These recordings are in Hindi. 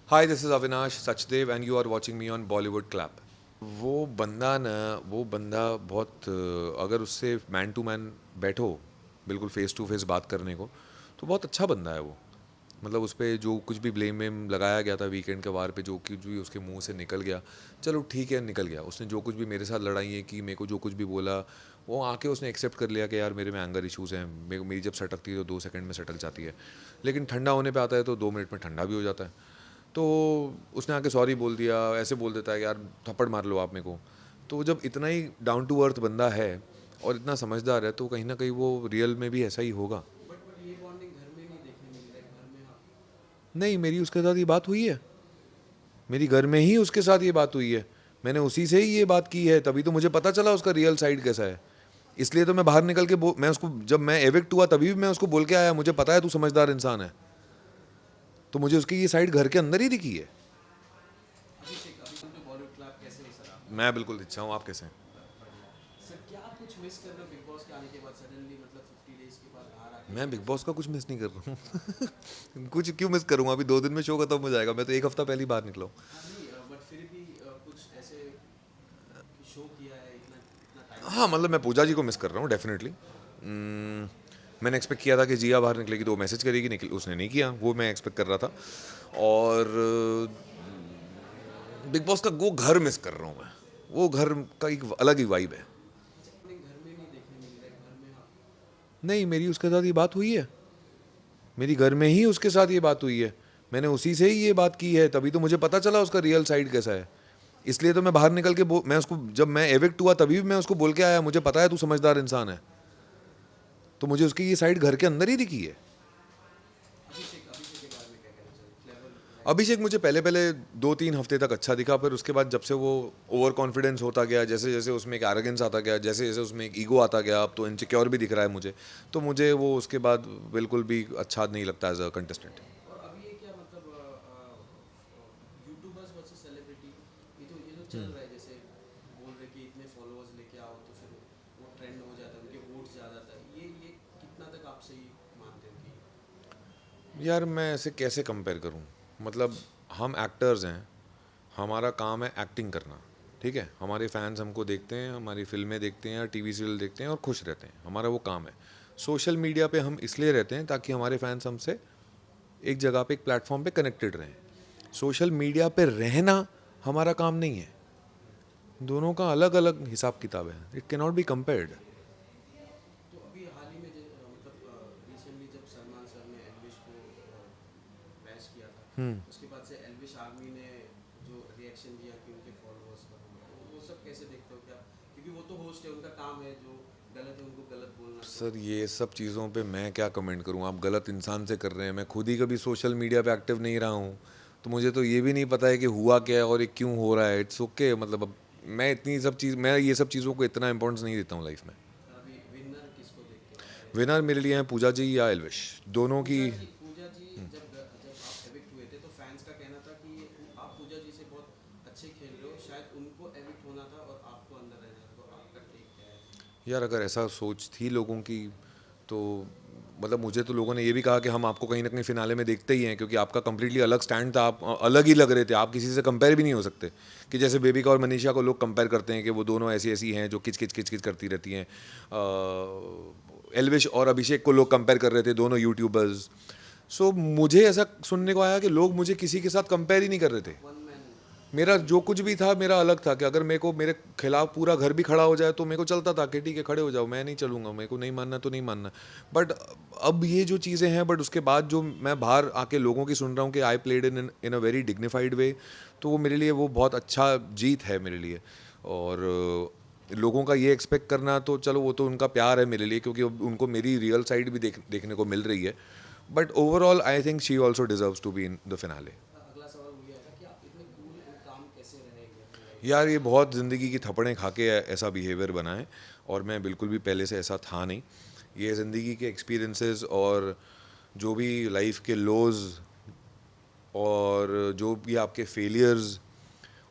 Hi this is Avinash Sachdev and you are watching me on Bollywood Clap. वो बंदा बहुत अगर उससे मैन टू मैन बैठो, बिल्कुल फेस टू फेस बात करने को, तो बहुत अच्छा बंदा है वो। मतलब उस पर जो कुछ भी ब्लेम वेम लगाया गया था वीकेंड के वार पे, जो कुछ भी उसके मुंह से निकल गया, चलो ठीक है निकल गया। उसने जो कुछ भी मेरे साथ लड़ाई की, मेरे को जो कुछ भी बोला, वो आके उसने एक्सेप्ट कर लिया कि यार मेरे में एंगर इश्यूज़ हैं, मेरी जब सटकती है तो 2 सेकंड में सटक जाती है, लेकिन ठंडा होने पे आता है तो 2 मिनट में ठंडा भी हो जाता है। तो उसने आके सॉरी बोल दिया, ऐसे बोल देता है कि यार थप्पड़ मार लो आप मेरे को। तो जब इतना ही डाउन टू अर्थ बंदा है और इतना समझदार है, तो कहीं ना कहीं वो रियल में भी ऐसा ही होगा। बट ये बॉन्डिंग घर में नहीं देखने मिल रहा है। घर में आप नहीं, मेरी उसके साथ ये बात हुई है। मेरी घर में ही उसके साथ ये बात हुई है। मैंने उसी से ही ये बात की है, तभी तो मुझे पता चला उसका रियल साइड कैसा है। इसलिए तो मैं बाहर निकल के मैं उसको, जब मैं एविक्ट हुआ तभी भी मैं उसको बोल के आया, मुझे पता है तू समझदार इंसान है। तो मुझे उसकी ये साइड घर के अंदर ही दिखी है। अभिषेक अभी टू बॉलीवुड क्लब कैसे हो सर आप? मैं बिल्कुल अच्छा हूँ, आप कैसे हैं? बढ़िया। सर क्या आप कुछ मिस कर रहे हो बिग बॉस के आने के बाद सडनली मतलब 50 डेज के बाद बाहर आके मैं जो बिग ऐसा? बॉस का कुछ मिस नहीं कर रहा हूँ। कुछ क्यों मिस करूँगा? अभी 2 दिन में शो खत्म हो जाएगा, मैं तो एक हफ्ता पहले ही बाहर निकला हूँ। हाँ नहीं, बट फिर भी कुछ ऐसे शो किया है इतना इतना टाइम हाँ, बाद मतलब मैं आपने। पूजा जी को मिस कर रहा हूँ डेफिनेटली। मैंने एक्सपेक्ट किया था कि जिया बाहर निकलेगी तो वो मैसेज करेगी, निकल उसने नहीं किया, वो मैं एक्सपेक्ट कर रहा था। और बिग बॉस का वो घर मिस कर रहा हूँ मैं। वो घर का एक अलग ही वाइब है। अच्छा अपने घर में नहीं देखने मिल रहा है। घर में आप नहीं, मेरी उसके साथ ये बात हुई है। मेरी घर में ही उसके साथ ये बात हुई है। मैंने उसी से ही ये बात की है, तभी तो मुझे पता चला उसका रियल साइड कैसा है। इसलिए तो मैं बाहर निकल के मैं उसको, जब मैं एविक्ट हुआ तभी भी मैं उसको बोल के आया, मुझे पता है तू समझदार इंसान है। तो मुझे उसकी ये साइड घर के अंदर ही दिखी है। अभिषेक अभिषेक के बारे में क्या कहना चाहिए? क्लेवर है अभिषेक काफी। मुझे पहले पहले 2-3 हफ्ते तक अच्छा दिखा, फिर उसके बाद जब से वो ओवर कॉन्फिडेंस होता गया, जैसे जैसे उसमें एक एरोगेंस आता गया, जैसे जैसे उसमें एक ईगो आता गया, अब तो इनसिक्योर भी दिख रहा है मुझे। तो मुझे वो उसके बाद बिल्कुल भी अच्छा नहीं लगता एज अ कंटेस्टेंट। और अभी ये क्या मतलब यूट्यूबर्स वर्सेस सेलिब्रिटी, ये तो चल रहा है जैसे बोल रहे कि इतने फॉलोअर्स लेके आओ तो फिर वो ट्रेंड हो जाता है, उनके वोट्स ज़्यादा आता है। ये कितना तक आप सही मानते हो कि? यार मैं ऐसे कैसे कंपेयर करूं? मतलब हम एक्टर्स हैं, हमारा काम है एक्टिंग करना। ठीक है, हमारे फैंस हमको देखते हैं, हमारी फिल्में देखते हैं या टीवी सीरियल देखते हैं और खुश रहते हैं, हमारा वो काम है। सोशल मीडिया पे हम इसलिए रहते हैं ताकि हमारे फैंस हमसे एक जगह पे, एक प्लेटफॉर्म पे कनेक्टेड रहें। सोशल मीडिया पे रहना हमारा काम नहीं है। दोनों का अलग अलग हिसाब किताब है, it can not be compared. तो अभी हाल ही में मतलब रिसेंटली जब सलमान सर ने एल्विश को बैश किया था, उसके बाद से एल्विश आर्मी ने जो रिएक्शन दिया कि उनके फॉलोअर्स का वो सब कैसे देखते हो क्या? क्योंकि वो तो होस्ट है, उनका काम है, जो गलत है उनको गलत बोलना। तो सर ये सब चीज़ों पे मैं क्या कमेंट करूँ? आप गलत इंसान से कर रहे हैं, मैं खुद ही कभी सोशल मीडिया पे एक्टिव नहीं रहा हूँ। तो मुझे तो ये भी नहीं पता है कि हुआ क्या है और ये क्यों हो रहा है। इट्स ओके, मतलब अब मैं ये सब चीज़ों को इतना इंपॉर्टेंस नहीं देता हूँ लाइफ में। अभी विनर किसको देखते हो अगर ऐसा विनर हो? मेरे लिए हैं पूजा जी या एलविश, दोनों की। पूजा जी जब आप एविक्ट हुए थे तो फैंस का कहना था कि आप पूजा जी से बहुत अच्छे खेल रहे हो, शायद उनको एविक्ट होना था और आपको अंदर रहना था। तो आपका टेक क्या है इस पे? यार अगर ऐसा सोच थी लोगों की, तो मतलब मुझे तो लोगों ने ये भी कहा कि हम आपको कहीं ना कहीं फिनाले में देखते ही हैं, क्योंकि आपका कंप्लीटली अलग स्टैंड था, आप अलग ही लग रहे थे, आप किसी से कंपेयर भी नहीं हो सकते। कि जैसे बेबिका और मनीषा को लोग कंपेयर करते हैं कि वो दोनों ऐसी ऐसी हैं जो किच किच किच किच करती रहती हैं। एलविश और अभिषेक को लोग कंपेयर कर रहे थे, दोनों यूट्यूबर्स। सो मुझे ऐसा सुनने को आया कि लोग मुझे किसी के साथ कंपेयर ही नहीं कर रहे थे। वन मैन मेरा जो कुछ भी था मेरा अलग था, कि अगर मेरे को मेरे खिलाफ पूरा घर भी खड़ा हो जाए तो मेरे को चलता था कि ठीक है खड़े हो जाओ, मैं नहीं चलूंगा, मेरे को नहीं मानना तो नहीं मानना। बट अब ये जो चीज़ें हैं, बट उसके बाद जो मैं बाहर आके लोगों की सुन रहा हूँ कि I played in a very dignified way, तो वो मेरे लिए वो बहुत अच्छा जीत है मेरे लिए। और लोगों का ये एक्सपेक्ट करना तो चलो वो तो उनका प्यार है मेरे लिए, क्योंकि अब उनको मेरी रियल साइड भी देखने को मिल रही है। But overall I think she also deserves to be in the finale. अगला सवाल वो ये आएगा कि आप इतने कूल एंड काम कैसे रहेंगे अपनी लाइफ में? यार ये बहुत ज़िंदगी की थप्पड़ें खा के ऐसा बिहेवियर बना है, और मैं बिल्कुल भी पहले से ऐसा था नहीं। ये ज़िंदगी के एक्सपीरियंसेस और जो भी लाइफ के लोज और जो भी आपके फेलियर्स,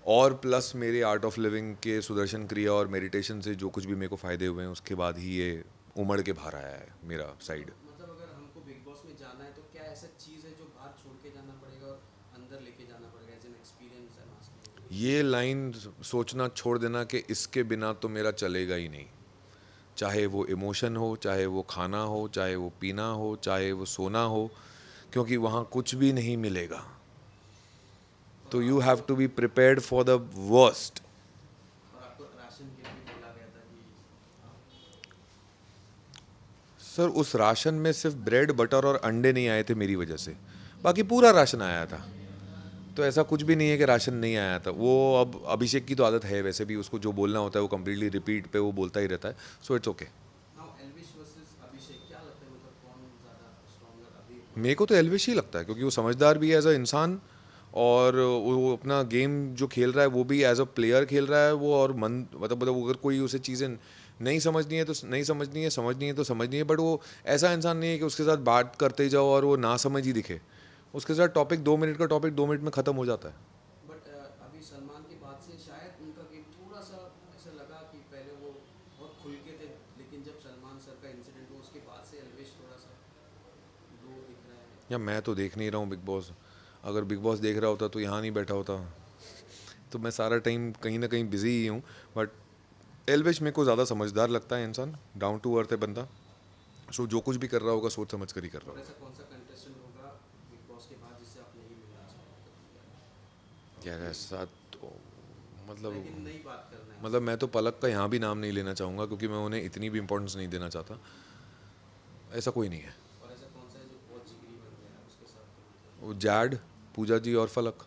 और प्लस मेरे आर्ट ऑफ लिविंग के सुदर्शन क्रिया और मेडिटेशन से जो कुछ भी मेरे को फ़ायदे हुए हैं, उसके बाद ही ये उमड़ के बाहर आया है मेरा साइड। मतलब अगर हमको बिग बॉस में जाना है तो क्या ऐसा चीज़ है जो बाहर छोड़ के जाना पड़ेगा और अंदर लेके जाना ये लाइन सोचना छोड़ देना कि इसके बिना तो मेरा चलेगा ही नहीं, चाहे वो इमोशन हो, चाहे वो खाना हो, चाहे वो पीना हो, चाहे वो सोना हो, क्योंकि वहाँ कुछ भी नहीं मिलेगा। तो you have to be prepared for the worst. और आपको राशन के लिए भी बोला गया था कि सर उस राशन में सिर्फ ब्रेड बटर और अंडे नहीं आए थे मेरी वजह से, बाकी पूरा राशन आया था। तो ऐसा कुछ भी नहीं है कि राशन नहीं आया था। वो अब अभिषेक की तो आदत है वैसे भी, उसको जो बोलना होता है वो कम्प्लीटली रिपीट पे वो बोलता ही रहता है, so it's okay. Now Elvish versus Abhishek, क्या लगता है मतलब कौन ज़्यादा स्ट्रॉन्गर अभी? मेरे को तो एल्विश ही लगता है, क्योंकि वो समझदार भी है एज अ इंसान, और वो अपना गेम जो खेल रहा है वो भी एज अ प्लेयर खेल रहा है वो, और मन मतलब अगर कोई उसे चीज़ें नहीं समझनी है तो नहीं समझनी है, समझनी है तो समझनी है, बट वो ऐसा इंसान नहीं है कि उसके साथ बात करते जाओ और वो ना समझ ही दिखे। उसके साथ टॉपिक 2 मिनट का टॉपिक 2 मिनट में ख़त्म हो जाता है। बट अभी सलमान के बाद से शायद उनका गेम थोड़ा सा ऐसा लगा कि पहले वो बहुत खुल के थे, लेकिन जब सलमान सर का इंसिडेंट हुआ उसके बाद से एल्विश थोड़ा सा लो दिख रहा है। या मैं तो देख नहीं रहा हूँ बिग बॉस, अगर बिग बॉस देख रहा होता तो यहाँ नहीं बैठा होता। तो मैं सारा टाइम कहीं ना कहीं बिजी ही हूँ, बट एल्विश मेरे को ज़्यादा समझदार लगता है इंसान, डाउन टू अर्थ है बंदा, सो जो कुछ भी कर रहा होगा सोच समझ कर ही कर रहा और होगा। ऐसा कौन सा कंटेस्टेंट होगा बिग बॉस के बाद जिससे आप नहीं मिलना चाहोगे? यार ऐसा तो लेकिन मतलब नहीं बात करना है। मतलब मैं तो पलक का यहाँ भी नाम नहीं लेना चाहूँगा, क्योंकि मैं उन्हें इतनी भी इंपॉर्टेंस नहीं देना चाहता। ऐसा कोई नहीं है। और ऐसा कौन सा है जो बहुत जिगरी बन गया है उसके साथ? वो जैड, पूजा जी और फलक।